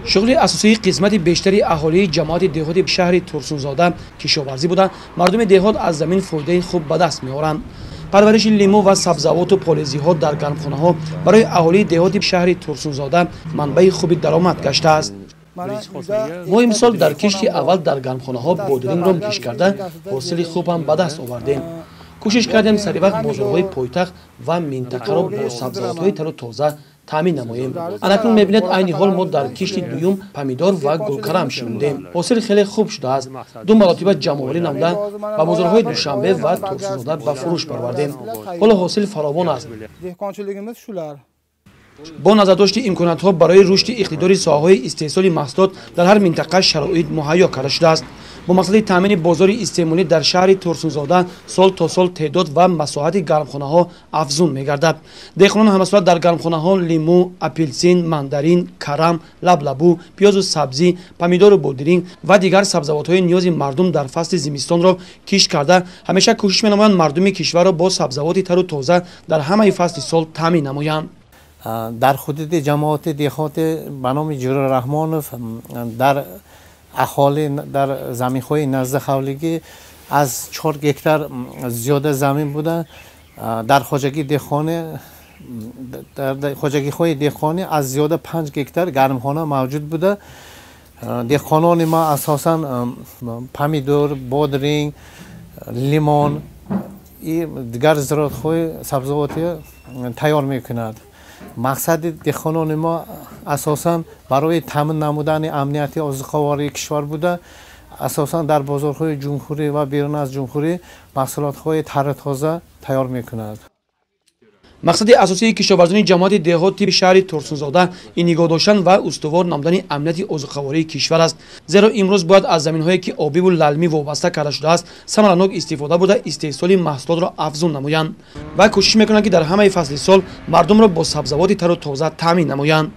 شغل اساسی قسمت بیشتری اهالی جماعت دهات شهر ترسونزاده کشاورزی بوده. مردم دهات از زمین فایده خوب به دست می‌آورند. پرورش لیمو و سبزیجات و پالزی‌ها در گرمخانه‌ها برای اهالی دهات شهر ترسونزاده منبع خوبی درآمد گشته است. ما امسال در کشت اول در گرمخانه‌ها بادرنگ را کش کرده حاصل خوب هم به دست آوردیم. کوشش کردیم سری وقت بازارهای پایتخت و منطقه را با سبزیجات‌های تر و تازه تامین نماییم. اکنون می‌بینید عین حال ما در کشت دوم پمیدار و گلکرم شوندیم. حاصل خیلی خوب شده است. دو مرتبه جمع‌آوری نموده و بازارهای دوشنبه و ترسونزاده به فروش بردیم. حالا حاصل فراوان است. با نظرداشت امکانات‌ها برای رشد اقتدار ساحه‌های استحصال محصولات در هر منطقه شرایط مهیا کرده شده است. با مقصد تامین بازار استعمالی در شهر ترسونزاده سال تا سال تعداد و مساحت گرمخانه‌ها افزون می‌گردد. دهقانان همصورت در گرمخانه‌ها لیمو، اپلسین، ماندارین، کرم، لبلبو، پیاز و سبزی، پمیدار و بادرنگ و دیگر سبزیجات‌های نیاز مردم در فصل زمستان را کشت کرده همیشه کوشش می‌نمایند مردم کشور را با سبزیجات تر و تازه در همه فصل سال تامین نمایند. در حدود جماعت دهات به نام جور رحمانوف در اهالی در زمین‌های نزد خولگی از 4 هکتار زیاده زمین بوده. در خواجگی دهخانه در خواجگی‌های دهخانه از زیاده 5 هکتار گرمخانه موجود بوده. دهقانان ما اساساً پمیدور، بادرنگ، لیمون دیگر زراعت‌های سبزیجاتی تیار می‌کنند. مقصد دهقانان ما اساساً برای تامین نمودن امنیت آذوقه‌آوری کشور بوده. اساساً در بازارهای جمهوری و بیرون از جمهوری محصولات‌های تر تازه تیار می‌کنند. مقصد اساسی کشاورزان جماعت دهات شهر ترسونزاده این نگاه داشتن و استوار نمودن امنیت آذوقه‌آوری کشور است. زیرا امروز باید از زمین‌هایی که آبی و للمی وابسته کرده شده است ثمرناک استفاده بوده استحصال محصولات را افزون نمایند و کوشش می‌کنند که در همه فصل سال مردم را با سبزیجات تر و تازه تامین نمایند.